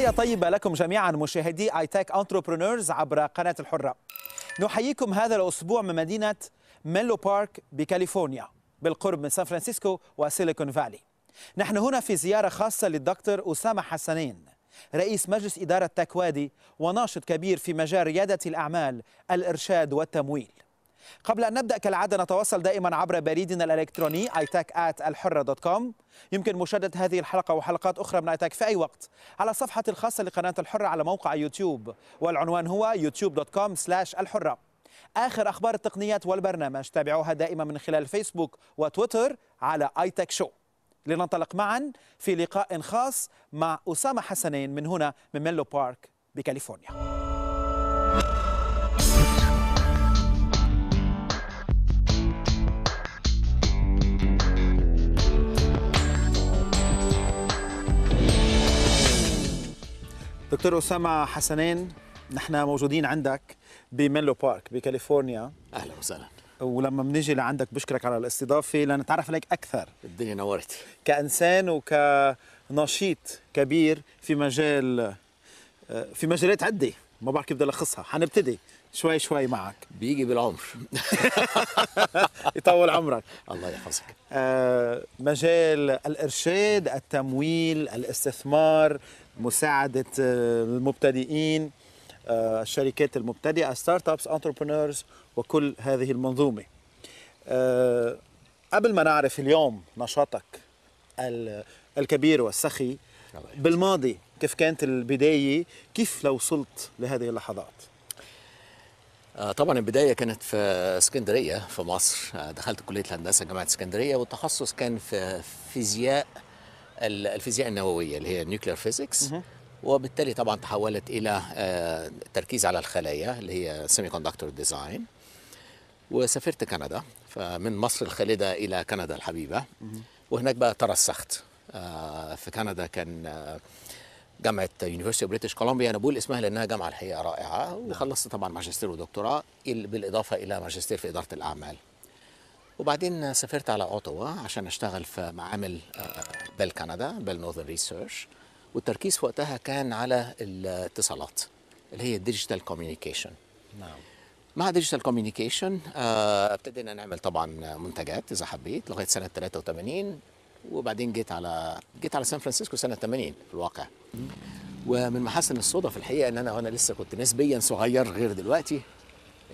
تحية طيبة لكم جميعا مشاهدي اي تك انتربرونورز عبر قناة الحرة. نحييكم هذا الأسبوع من مدينة ميلو بارك بكاليفورنيا بالقرب من سان فرانسيسكو وسيليكون فالي. نحن هنا في زيارة خاصة للدكتور أسامة حسنين، رئيس مجلس إدارة تكوادي وناشط كبير في مجال ريادة الأعمال، الإرشاد والتمويل. قبل أن نبدأ كالعادة نتواصل دائما عبر بريدنا الإلكتروني itech@alhurra.com. يمكن مشاهدة هذه الحلقة وحلقات أخرى من ايتك في أي وقت على صفحة الخاصة لقناة الحرة على موقع يوتيوب، والعنوان هو youtube.com/الحرة. آخر أخبار التقنيات والبرنامج تابعوها دائما من خلال فيسبوك وتويتر على ايتك شو. لننطلق معا في لقاء خاص مع أسامة حسنين من هنا من ميلو بارك بكاليفورنيا. دكتور أسامة حسنين، نحن موجودين عندك بميلو بارك بكاليفورنيا. أهلا وسهلا. ولما بنيجي لعندك بشكرك على الاستضافة لنتعرف عليك أكثر. الدنيا نورت. كإنسان وكنشيط كبير في مجالات عدة، ما بعرف كيف بدي ألخصها. حنبتدي شوي شوي معك. بيجي بالعمر. يطول عمرك. الله يحفظك. مجال الإرشاد، التمويل، الاستثمار، مساعدة المبتدئين، الشركات المبتدئة، ستارت ابس، انتربرونورز، وكل هذه المنظومة. قبل ما نعرف اليوم نشاطك الكبير والسخي، بالماضي كيف كانت البداية؟ كيف لو وصلت لهذه اللحظات؟ طبعا البداية كانت في اسكندرية في مصر. دخلت كلية الهندسة جامعة اسكندرية، والتخصص كان في الفيزياء النووية اللي هي نيوكلير فيزيكس، وبالتالي طبعا تحولت إلى تركيز على الخلايا اللي هي سيمي كوندكتور ديزاين. وسافرت كندا، فمن مصر الخالدة إلى كندا الحبيبة، وهناك بقى ترسخت. في كندا كان جامعة يونيفرسيتي بريتش كولومبيا، أنا بقول اسمها لأنها جامعة الحقيقة رائعة، وخلصت طبعا ماجستير ودكتوراه بالإضافة إلى ماجستير في إدارة الأعمال. وبعدين سافرت على أوتوا عشان أشتغل في معامل بيل كندا، بيل نورثرن ريسيرش، والتركيز في وقتها كان على الاتصالات اللي هي الديجيتال كوميونيكيشن. نعم. مع ديجيتال كوميونيكيشن ابتدينا نعمل طبعا منتجات إذا حبيت لغاية سنة 83، وبعدين جيت على سان فرانسيسكو سنة 80 في الواقع. ومن محاسن الصدف الحقيقة ان انا لسه كنت نسبيا صغير غير دلوقتي،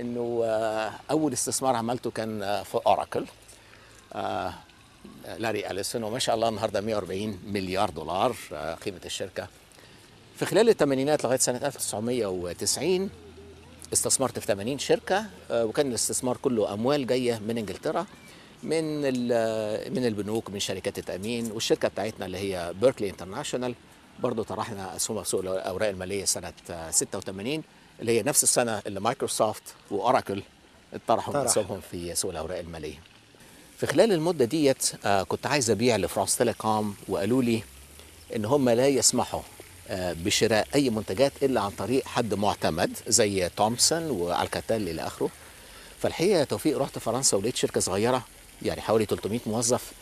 انه اول استثمار عملته كان في اوراكل، لاري أليسون، وما شاء الله النهارده 140 مليار دولار قيمة الشركة. في خلال الثمانينات لغاية سنة 1990 استثمرت في 80 شركة، وكان الاستثمار كله أموال جاية من إنجلترا، من البنوك، من شركات التأمين. والشركة بتاعتنا اللي هي بيركلي انترناشونال برضو طرحنا أسهمها في سوق الأوراق المالية سنة 86، اللي هي نفس السنة اللي مايكروسوفت وأوراكل طرحوا أسهمهم في سوق الأوراق المالية. في خلال المدة ديت كنت عايز أبيع لفرانس تيليكوم، وقالوا لي إن هم لا يسمحوا بشراء أي منتجات إلا عن طريق حد معتمد زي تومسون والكاتيل إلى آخره. فالحقيقة يا توفيق رحت فرنسا ولقيت شركة صغيرة يعني حوالي 300 موظف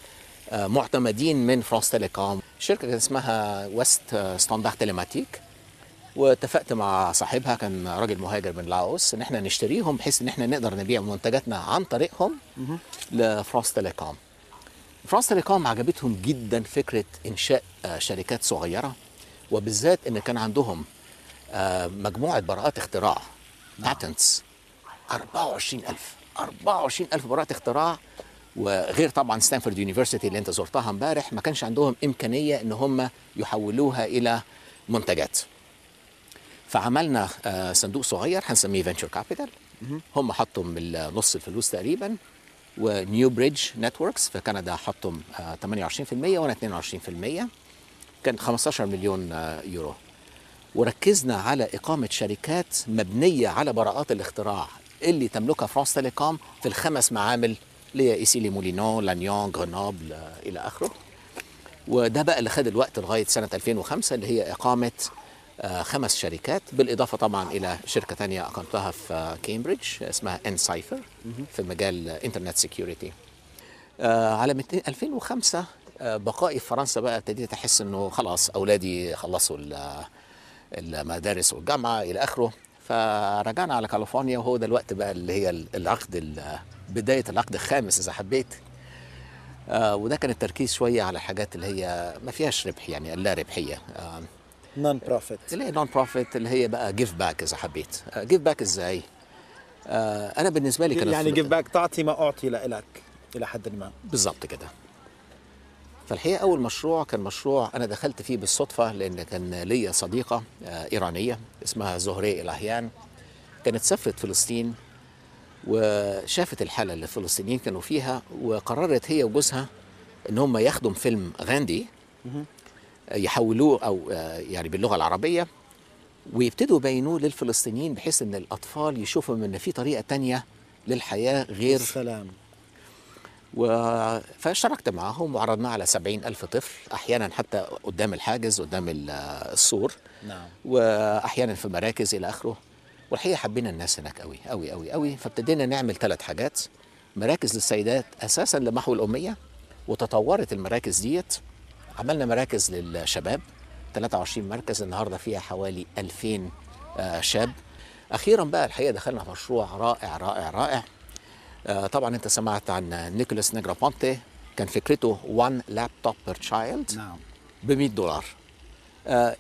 معتمدين من فرانس تيليكوم. الشركة كان اسمها ويست ستاندرد تيليماتيك، واتفقت مع صاحبها كان راجل مهاجر من لاوس ان احنا نشتريهم بحيث ان احنا نقدر نبيع منتجاتنا عن طريقهم لفرانس تيليكوم. فرانس تيليكوم عجبتهم جدا فكرة انشاء شركات صغيرة، وبالذات ان كان عندهم مجموعة براءات اختراع باتنتس 24,000 براءة اختراع. وغير طبعا ستانفورد يونيفرسيتي اللي انت زرتها امبارح، ما كانش عندهم امكانيه ان هم يحولوها الى منتجات. فعملنا صندوق صغير هنسميه فينتشر كابيتال، هم حطوا من نص الفلوس تقريبا، ونيو بريدج نتوركس في كندا حطوا 28% وانا 22%، كان 15 مليون يورو. وركزنا على اقامه شركات مبنيه على براءات الاختراع اللي تملكها فرانس تيليكوم في الخمس معامل اللي هي ايسيلي مولينو، لانيون، غرنابل الى اخره. وده بقى اللي خد الوقت لغايه سنه 2005 اللي هي اقامه 5 شركات، بالاضافه طبعا الى شركه ثانيه اقمتها في كامبريدج اسمها انسايفر في مجال انترنت سيكيورتي. على 2005 بقائي في فرنسا بقى ابتديت احس انه خلاص اولادي خلصوا المدارس والجامعه الى اخره. فرجعنا على كاليفورنيا، وهو ده الوقت بقى اللي هي بدايه العقد الخامس اذا حبيت. وده كان التركيز شويه على حاجات اللي هي ما فيهاش ربح، يعني اللا ربحيه، نون بروفيت، اللي هي نون بروفيت، اللي هي بقى جيف باك اذا حبيت. جيف باك ازاي؟ انا بالنسبه لي كان يعني جيف باك، تعطي ما اعطي لك الى حد ما. بالظبط كده. فالحقيقه اول مشروع كان مشروع انا دخلت فيه بالصدفه، لان كان ليا صديقه ايرانيه اسمها زهري الاهيان، كانت سافرت فلسطين وشافت الحاله اللي الفلسطينيين كانوا فيها، وقررت هي وجوزها ان هم ياخدوا فيلم غاندي يحولوه او يعني باللغه العربيه، ويبتدوا يبينوه للفلسطينيين بحيث ان الاطفال يشوفوا ان في طريقه تانية للحياه غير السلام. فاشتركت معهم وعرضناه على 70,000 طفل، احيانا حتى قدام الحاجز قدام السور، نعم. واحيانا في مراكز الى اخره. والحقيقه حبينا الناس هناك قوي قوي قوي قوي، فابتدينا نعمل 3 حاجات: مراكز للسيدات اساسا لمحو الاميه، وتطورت المراكز ديت عملنا مراكز للشباب 23 مركز، النهارده فيها حوالي 2000 شاب. اخيرا بقى الحقيقه دخلنا في مشروع رائع رائع رائع. طبعا انت سمعت عن نيكولاس نيجرابونتي، كان فكرته 1 لابتوب بير تشايلد نعم. ب$100.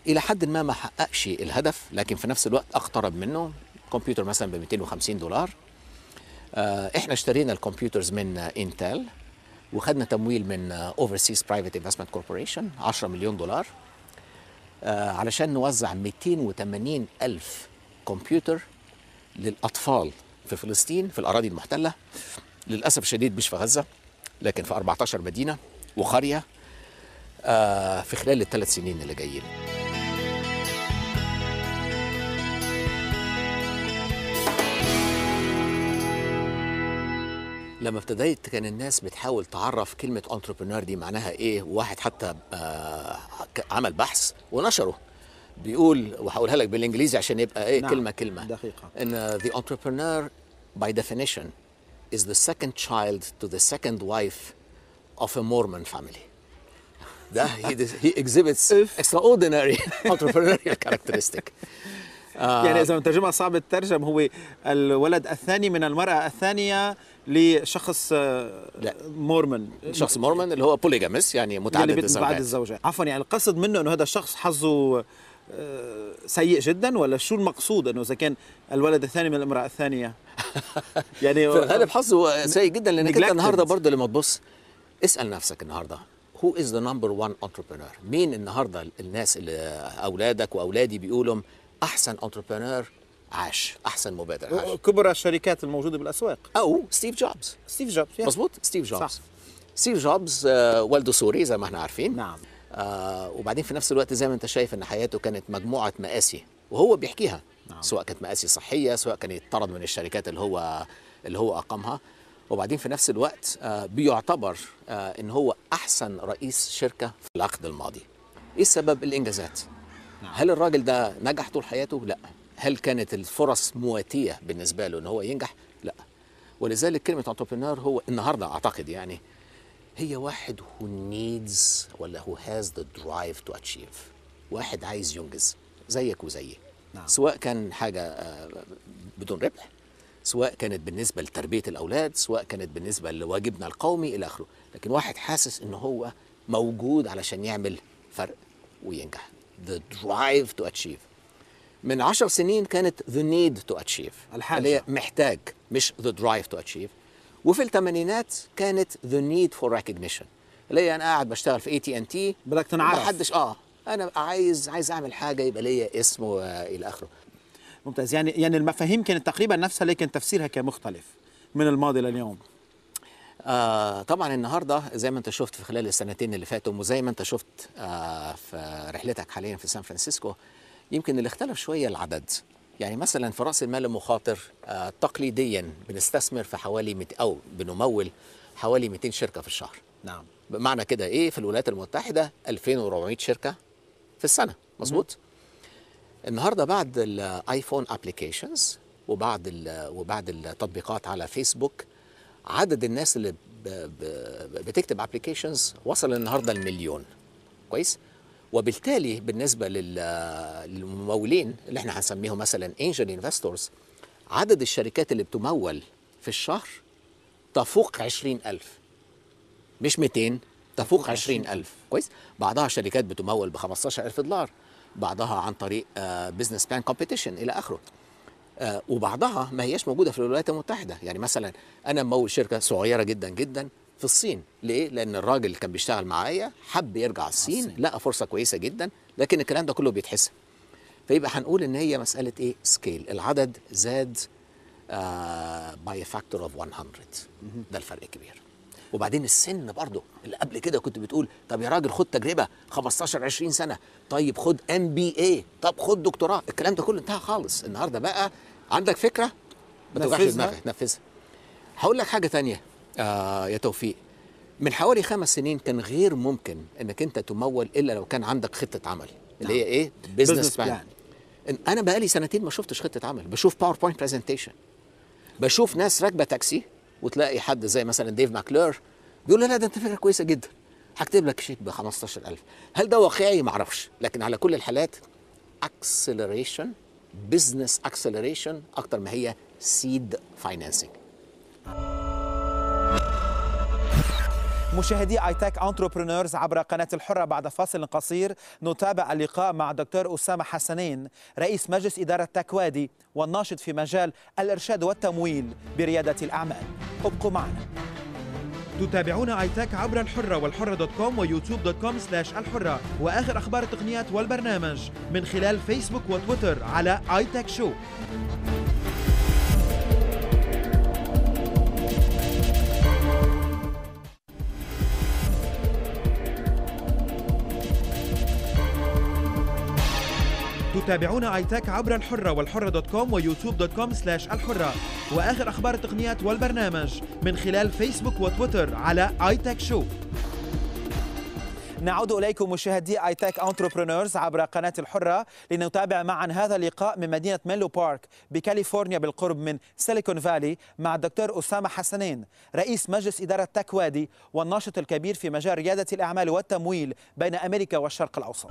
الى حد ما حققش الهدف، لكن في نفس الوقت اقترب منه. كمبيوتر مثلا ب$250. احنا اشترينا الكمبيوترز من انتل، وخدنا تمويل من اوفرسيز برايفت انفستمنت كوربوريشن $10 مليون، علشان نوزع 280 ألف كمبيوتر للأطفال في فلسطين في الأراضي المحتلة، للأسف الشديد مش في غزة لكن في 14 مدينة وقرية في خلال ال3 سنين اللي جايين. لما ابتديت كان الناس بتحاول تعرف كلمة entrepreneur دي معناها ايه، وواحد حتى عمل بحث ونشره بيقول، وهقولها لك بالانجليزي عشان يبقى ايه نعم. كلمة كلمة دقيقة. ان the entrepreneur by definition is the second child to the second wife of a Mormon family. ده he exhibits extraordinary entrepreneurial characteristic. يعني إذا مترجمها صعب الترجم، هو الولد الثاني من المرأة الثانية لشخص مورمون، شخص مورمون اللي هو بوليجامس، يعني متعدد الزوجات. عفوا، يعني القصد منه انه هذا الشخص حظه سيء جدا، ولا شو المقصود؟ انه اذا كان الولد الثاني من المرأة الثانية يعني في الغالب حظه سيء جدا، لانك انت النهارده برضه لما تبص اسال نفسك النهارده who is the number one entrepreneur؟ مين النهارده الناس اللي اولادك واولادي بيقولوا احسن entrepreneur عاش، احسن مبادر عاش؟ كبرى الشركات الموجوده بالاسواق، او ستيف جوبز. ستيف جوبز، مظبوط، ستيف جوبز. صح. ستيف جوبز والده سوري زي ما احنا عارفين. نعم. وبعدين في نفس الوقت زي ما انت شايف ان حياته كانت مجموعه مآسي وهو بيحكيها. نعم. سواء كانت مآسي صحيه، سواء كان يطرد من الشركات اللي هو اقامها، وبعدين في نفس الوقت بيعتبر ان هو احسن رئيس شركه في العقد الماضي. ايه السبب؟ الانجازات. نعم. هل الراجل ده نجح طول حياته؟ لا. هل كانت الفرص مواتيه بالنسبه له ان هو ينجح؟ لا. ولذلك كلمه انتربرينور هو النهارده اعتقد يعني هي واحد who needs ولا who has the drive to achieve، واحد عايز ينجز زيك وزيي. نعم. سواء كان حاجه بدون ربح، سواء كانت بالنسبه لتربيه الاولاد، سواء كانت بالنسبه لواجبنا القومي الى اخره، لكن واحد حاسس ان هو موجود علشان يعمل فرق وينجح. the drive to achieve. من 10 سنين كانت the need to achieve، الحاجة، اللي هي محتاج، مش the drive to achieve. وفي الثمانينات كانت the need for recognition، اللي هي انا قاعد بشتغل في AT&T بدك تنعرف، محدش انا عايز اعمل حاجه يبقى ليا اسم الى اخره. ممتاز. يعني المفاهيم كانت تقريبا نفسها، لكن تفسيرها كان مختلف من الماضي لليوم. طبعا النهارده زي ما انت شفت في خلال السنتين اللي فاتوا، وزي ما انت شفت في رحلتك حاليا في سان فرانسيسكو، يمكن اللي اختلف شويه العدد. يعني مثلا في راس المال المخاطر تقليديا بنستثمر في حوالي او بنمول حوالي 200 شركه في الشهر. نعم. بمعنى كده ايه؟ في الولايات المتحده 2400 شركه في السنه، مظبوط. النهارده بعد الايفون ابلكيشنز وبعد التطبيقات على فيسبوك، عدد الناس اللي بتكتب ابلكيشنز وصل النهارده ل1,000,000. كويس. وبالتالي بالنسبه للممولين اللي احنا هنسميهم مثلا انجل انفستورز، عدد الشركات اللي بتمول في الشهر تفوق 20,000، مش 200، تفوق 20,000. كويس. بعضها شركات بتمول ب 15,000 دولار، بعضها عن طريق بزنس بلان كومبيتيشن الى اخره. وبعضها ما هياش موجوده في الولايات المتحده. يعني مثلا انا ممول شركه صغيره جدا جدا في الصين. ليه؟ لان الراجل اللي كان بيشتغل معايا حب يرجع الصين، لقى فرصه كويسه جدا، لكن الكلام ده كله بيتحسب. فيبقى هنقول ان هي مساله ايه؟ سكيل. العدد زاد باي فاكتور اوف 100. ده الفرق الكبير. وبعدين السن برضه، اللي قبل كده كنت بتقول طب يا راجل خد تجربه 15 20 سنه، طيب خد MBA، طب خد دكتوراه، الكلام ده كله انتهى خالص. النهارده بقى عندك فكره ما توجعش دماغك، نفذها. هقول لك حاجه ثانيه يا توفيق. من حوالي 5 سنين كان غير ممكن انك انت تمول الا لو كان عندك خطه عمل اللي هي ايه؟ بزنس بلان. انا بقالي سنتين ما شفتش خطه عمل، بشوف باوربوينت برزنتيشن، بشوف ناس راكبه تاكسي وتلاقي حد زي مثلا ديف ماكلير بيقول له لا ده انت فكره كويسه جدا، هكتب لك شيك ب 15,000. هل ده واقعي؟ ما اعرفش، لكن على كل الحالات اكسلريشن، بزنس اكسلريشن اكتر ما هي سيد فاينانسنج. مشاهدي اي تك انتربرونورز عبر قناة الحرة، بعد فاصل قصير نتابع اللقاء مع الدكتور أسامة حسنين، رئيس مجلس إدارة تكوادي والناشط في مجال الإرشاد والتمويل بريادة الأعمال. ابقوا معنا. تتابعون اي تك عبر الحرة والحرة دوت كوم ويوتيوب.com/الحرة، وآخر أخبار التقنيات والبرنامج من خلال فيسبوك وتويتر على اي تك شو. تتابعون اي تك عبر الحرة والحرة دوت كوم ويوتيوب.com/الحرة، وآخر أخبار التقنيات والبرنامج من خلال فيسبوك وتويتر على اي تك شو. نعود إليكم مشاهدي اي تك انتربرونورز عبر قناة الحرة لنتابع معا هذا اللقاء من مدينة مينلو بارك بكاليفورنيا بالقرب من سيليكون فالي مع الدكتور أسامة حسنين، رئيس مجلس إدارة تكوادي والناشط الكبير في مجال ريادة الأعمال والتمويل بين أمريكا والشرق الأوسط.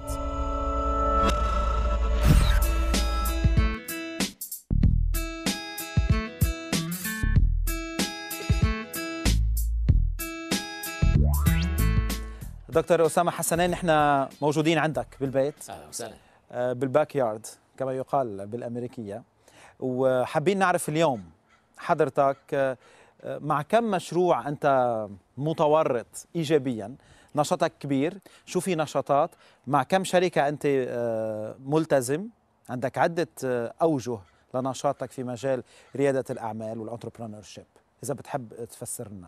دكتور أسامة حسنين، نحن موجودين عندك بالبيت. اهلا وسهلا. بالباك يارد كما يقال بالأمريكية، وحابين نعرف اليوم حضرتك مع كم مشروع أنت متورط إيجابيا، نشاطك كبير، شو في نشاطات، مع كم شركة أنت ملتزم، عندك عدة أوجه لنشاطك في مجال ريادة الأعمال والانتربرونور شيب، إذا بتحب تفسر لنا.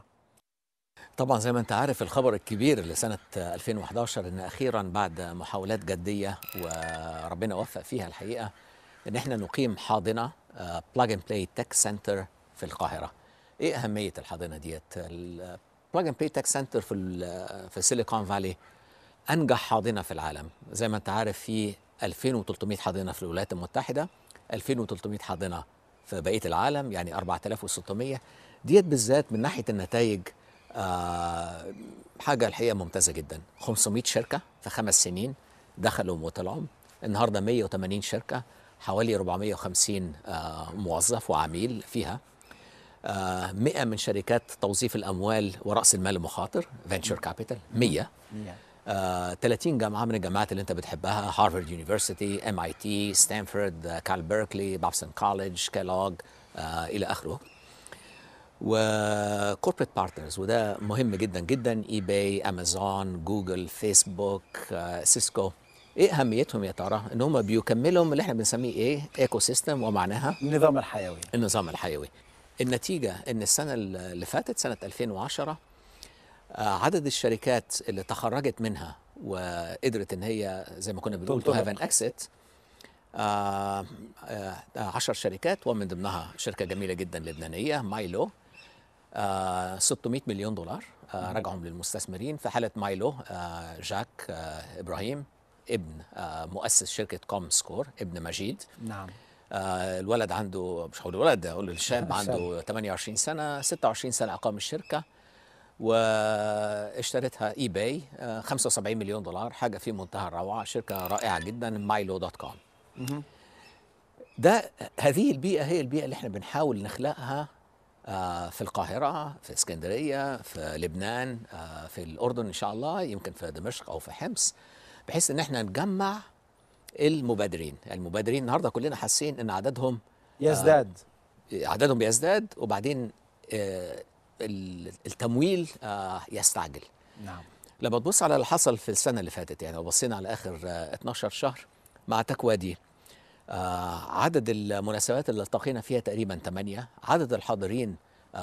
طبعا زي ما انت عارف الخبر الكبير لسنة 2011 ان اخيرا بعد محاولات جدية وربنا وفق فيها الحقيقة ان احنا نقيم حاضنة بلاج اند بلاي تك سنتر في القاهرة. ايه اهمية الحاضنة ديت؟ البلاج اند بلاي تك سنتر في سيليكون فالي انجح حاضنة في العالم. زي ما انت عارف في 2300 حاضنة في الولايات المتحدة، 2300 حاضنة في بقية العالم، يعني 4600. ديت بالذات من ناحية النتائج حاجة الحقيقة ممتازة جدا. 500 شركة في 5 سنين دخلوا وطلعوا. النهاردة 180 شركة، حوالي 450 موظف وعميل فيها. 100 من شركات توظيف الأموال ورأس المال المخاطر فينتشر كابيتال 100. 30 جامعة من الجامعات اللي انت بتحبها، هارفارد يونيفرسيتي، MIT، ستانفورد، كال بيركلي، بابسون كوليدج، كيلوغ إلى آخره. وكوربريت بارتنرز، وده مهم جدا جدا، اي باي، امازون، جوجل، فيسبوك، سيسكو. ايه اهميتهم يا ترى؟ ان هم بيكملوا اللي احنا بنسميه ايه؟ ايكو سيستم، ومعناها النظام الحيوي. النظام الحيوي. النتيجه ان السنه اللي فاتت سنه 2010 عدد الشركات اللي تخرجت منها وقدرت ان هي زي ما كنا بنقول تو هاف ان اكسيت 10 شركات، ومن ضمنها شركه جميله جدا لبنانيه مايلو. 600 مليون دولار رجعهم للمستثمرين. في حاله مايلو جاك ابراهيم ابن مؤسس شركه كوم سكور، ابن مجيد. نعم. الولد عنده، مش هقول الولد، اقول الشاب عنده 28 سنه، 26 سنه اقام الشركه، واشترتها اي باي 75 مليون دولار، حاجه في منتهى الروعه، شركه رائعه جدا، مايلو.com. هذه البيئه هي البيئه اللي احنا بنحاول نخلقها في القاهره، في اسكندريه، في لبنان، في الاردن ان شاء الله، يمكن في دمشق او في حمص، بحيث ان احنا نجمع المبادرين. المبادرين النهارده كلنا حاسين ان عددهم بيزداد، وبعدين التمويل يستعجل. نعم. لما تبص على اللي حصل في السنه اللي فاتت، يعني لو بصينا على اخر 12 شهر مع تكوادي، عدد المناسبات اللي التقينا فيها تقريبا 8، عدد الحاضرين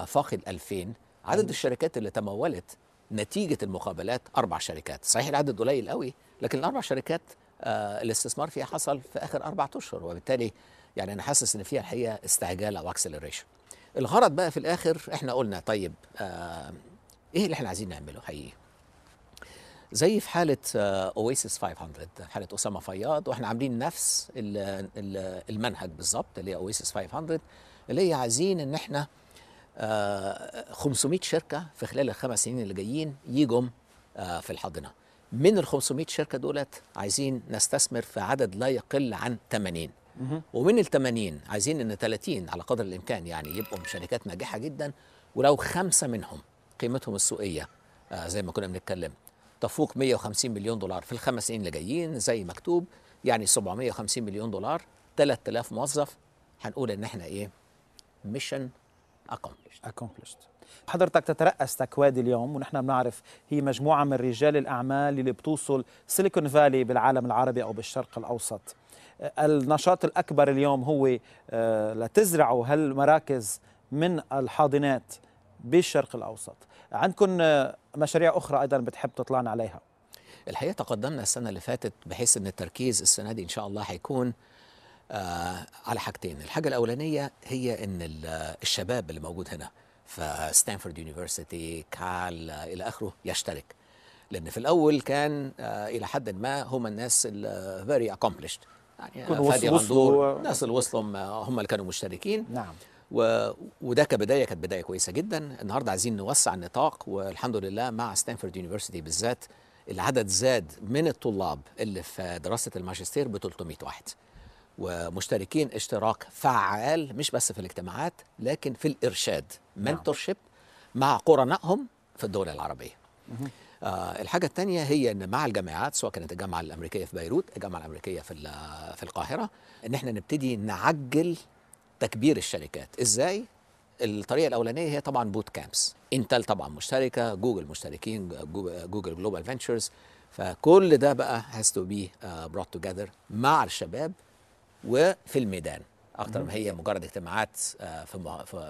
فاقد 2000، عدد الشركات اللي تمولت نتيجه المقابلات 4 شركات. صحيح العدد قليل قوي، لكن ال4 شركات الاستثمار فيها حصل في اخر 4 اشهر، وبالتالي يعني انا حاسس ان فيها الحقيقه استعجال او اكسلريشن. الغرض بقى في الاخر احنا قلنا طيب ايه اللي احنا عايزين نعمله حقيقي؟ زي في حاله اويسيس 500، حاله اسامه فياض، واحنا عاملين نفس المنهج بالظبط اللي هي اويسيس 500، اللي هي عايزين ان احنا 500 شركه في خلال ال5 سنين اللي جايين يجوا في الحاضنه. من ال 500 شركه دولت عايزين نستثمر في عدد لا يقل عن 80، ومن ال 80 عايزين ان 30 على قدر الامكان يعني يبقوا شركات ناجحه جدا، ولو 5 منهم قيمتهم السوقيه زي ما كنا بنتكلم تفوق 150 مليون دولار في ال5 سنين اللي جايين زي مكتوب، يعني 750 مليون دولار، 3000 موظف، هنقول ان احنا ايه؟ ميشن accomplished. حضرتك تترأس تكوادي اليوم، ونحن بنعرف هي مجموعة من رجال الأعمال اللي بتوصل سيليكون فالي بالعالم العربي أو بالشرق الأوسط. النشاط الأكبر اليوم هو لتزرعوا هالمراكز من الحاضنات بالشرق الأوسط. عندكم مشاريع أخرى أيضا بتحب تطلعنا عليها؟ الحقيقة تقدمنا السنة اللي فاتت بحيث أن التركيز السنة دي إن شاء الله هيكون على حاجتين. الحاجة الأولانية هي أن الشباب اللي موجود هنا في ستانفورد يونيفرسيتي، كال إلى آخره يشترك، لأن في الأول كان إلى حد ما هم الناس very accomplished، يعني فادي غندور، الناس اللي وصلوا هم اللي كانوا مشتركين. نعم. وده كبداية كانت بداية كويسة جدا. النهاردة عايزين نوسع النطاق، والحمد لله مع ستانفورد يونيفرسيتي بالذات العدد زاد من الطلاب اللي في دراسة الماجستير ب 300 واحد، ومشتركين اشتراك فعال مش بس في الاجتماعات لكن في الإرشاد، منتورشيب مع قرنائهم في الدول العربية. الحاجة الثانية هي أن مع الجامعات، سواء كانت الجامعة الأمريكية في بيروت، الجامعة الأمريكية في القاهرة، أن احنا نبتدي نعجل تكبير الشركات. إزاي؟ الطريقة الأولانية هي طبعا بوت كامبس. انتل طبعا مشتركة، جوجل مشتركين، جوجل جلوبال فينتشرز، فكل ده بقى has to be brought together مع الشباب وفي الميدان أكتر ما هي مجرد اجتماعات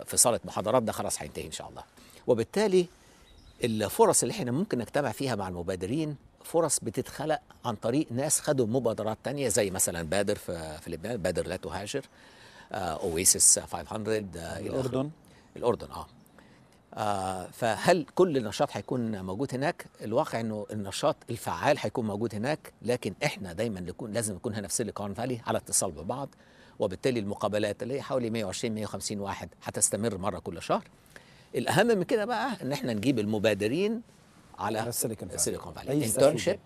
في صالة محاضرات. ده خلاص هينتهي إن شاء الله. وبالتالي الفرص اللي احنا ممكن نجتمع فيها مع المبادرين فرص بتتخلق عن طريق ناس خدوا مبادرات تانية، زي مثلا بادر في لبنان، بادر لا تهاجر، اويسيس 500 الأردن. فهل كل نشاط هيكون موجود هناك؟ الواقع انه النشاط الفعال هيكون موجود هناك، لكن احنا دايما لازم نكون هنا في سيليكون فالي على اتصال ببعض، وبالتالي المقابلات اللي هي حوالي 120-150 واحد هتستمر مرة كل شهر. الأهم من كده بقى ان احنا نجيب المبادرين على سيليكون فالي، انترنشيب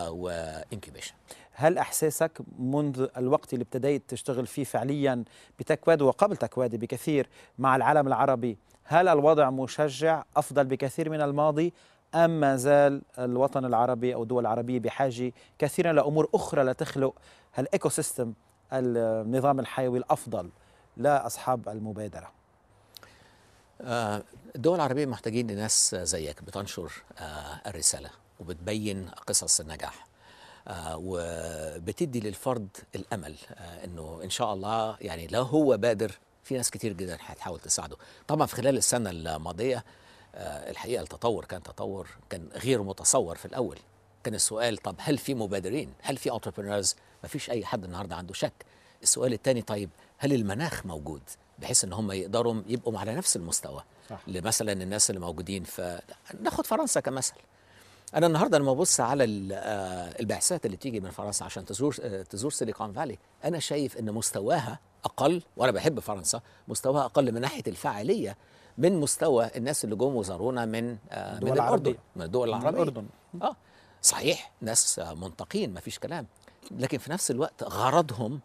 وانكيوبيشن. هل احساسك منذ الوقت اللي ابتديت تشتغل فيه فعليا بتكوادي وقبل تكوادي بكثير مع العالم العربي، هل الوضع مشجع افضل بكثير من الماضي، ام ما زال الوطن العربي او الدول العربيه بحاجه كثيرا لامور اخرى لتخلق هالايكو سيستم، النظام الحيوي الافضل لاصحاب المبادره؟ الدول العربيه محتاجين لناس زيك بتنشر الرساله وبتبين قصص النجاح، وبتدي للفرد الامل انه ان شاء الله يعني لو هو بادر في ناس كتير جدا هتحاول تساعده. طبعا في خلال السنه الماضيه الحقيقه التطور كان غير متصور. في الاول كان السؤال طب هل في مبادرين؟ هل في انتربرينورز؟ ما فيش اي حد النهارده عنده شك. السؤال الثاني طيب هل المناخ موجود بحيث ان هم يقدروا يبقوا على نفس المستوى؟ مثلا الناس اللي موجودين ناخد فرنسا كمثل. أنا النهارده لما ببص على البعثات اللي تيجي من فرنسا عشان تزور سيليكون فالي، أنا شايف إن مستواها اقل، وانا بحب فرنسا، مستواها اقل من ناحيه الفاعليه من مستوى الناس اللي جم وزارونا من الاردن، من الدول العربيه. الأردن. صحيح ناس منتقين ما فيش كلام، لكن في نفس الوقت غرضهم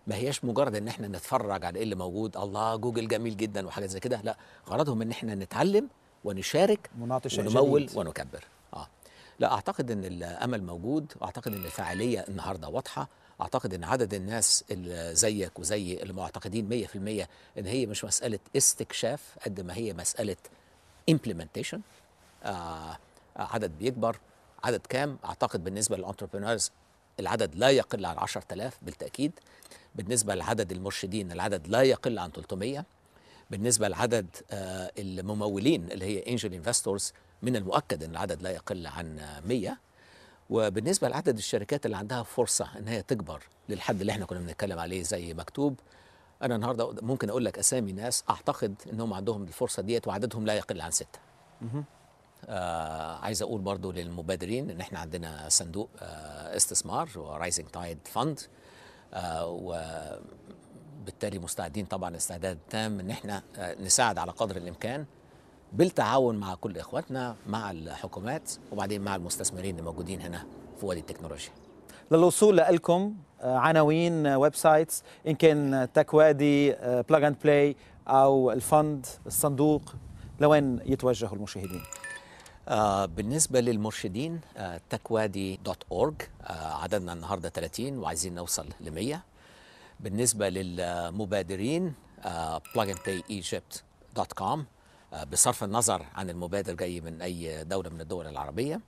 ما هياش مجرد ان احنا نتفرج على ايه اللي موجود، الله جوجل جميل جدا وحاجات زي كده، لا، غرضهم ان احنا نتعلم ونشارك ونمول ونكبر. لا، اعتقد ان الامل موجود، واعتقد ان الفاعليه النهارده واضحه، اعتقد ان عدد الناس اللي زيك وزي المعتقدين 100% ان هي مش مساله استكشاف قد ما هي مساله implementation. عدد بيكبر، عدد كام؟ اعتقد بالنسبه للانتربرينورز العدد لا يقل عن 10,000 بالتاكيد. بالنسبه لعدد المرشدين العدد لا يقل عن 300. بالنسبه لعدد الممولين اللي هي انجل انفستورز من المؤكد ان العدد لا يقل عن 100. وبالنسبه لعدد الشركات اللي عندها فرصه ان هي تكبر للحد اللي احنا كنا بنتكلم عليه زي مكتوب، انا النهارده ممكن اقول لك اسامي ناس اعتقد انهم عندهم الفرصه ديت وعددهم لا يقل عن 6. عايز اقول برضو للمبادرين ان احنا عندنا صندوق استثمار ورايزنج تايد فند، وبالتالي مستعدين طبعا استعداد تام ان احنا نساعد على قدر الامكان بالتعاون مع كل اخواتنا، مع الحكومات، وبعدين مع المستثمرين الموجودين هنا في وادي التكنولوجيا. للوصول لكم عناوين، ويب سايتس، ان كان تكوادي، بلاج اند بلاي، او الفند، الصندوق، لوين يتوجهوا المشاهدين؟ بالنسبة للمرشدين تكوادي.org، عددنا النهاردة 30 وعايزين نوصل ل100. بالنسبة للمبادرين plugandpayegypt.com، بصرف النظر عن المبادر جاي من أي دولة من الدول العربية.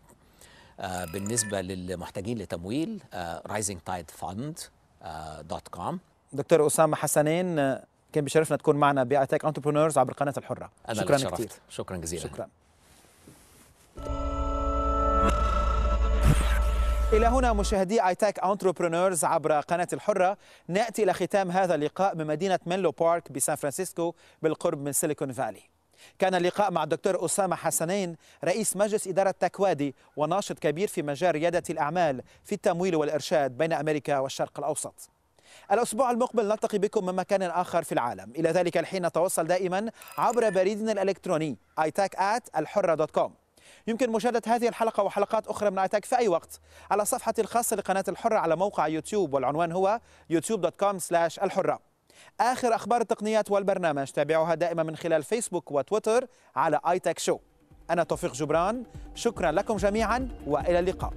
بالنسبة للمحتاجين لتمويل risingtidefund.com. دكتور أسامة حسنين، كان بشرفنا تكون معنا بآيتك انتربرونورز عبر قناة الحرة. شكرا كثير. شكرا جزيلا. شكرا. إلى هنا مشاهدي آيتك انتربرونورز عبر قناة الحرة نأتي إلى ختام هذا اللقاء من مدينة منلو بارك بسان فرانسيسكو بالقرب من سيليكون فالي. كان اللقاء مع الدكتور أسامة حسنين، رئيس مجلس إدارة تكوادي وناشط كبير في مجال ريادة الأعمال في التمويل والإرشاد بين أمريكا والشرق الأوسط. الأسبوع المقبل نلتقي بكم من مكان آخر في العالم. إلى ذلك الحين تواصل دائما عبر بريدنا الإلكتروني iTech@alhurra.com. يمكن مشاهدة هذه الحلقة وحلقات أخرى من آيتك في أي وقت على صفحتي الخاصة لقناة الحرة على موقع يوتيوب، والعنوان هو youtube.com/الحرة. آخر أخبار التقنيات والبرنامج تابعوها دائما من خلال فيسبوك وتويتر على آيتك شو. أنا توفيق جبران، شكرا لكم جميعا وإلى اللقاء.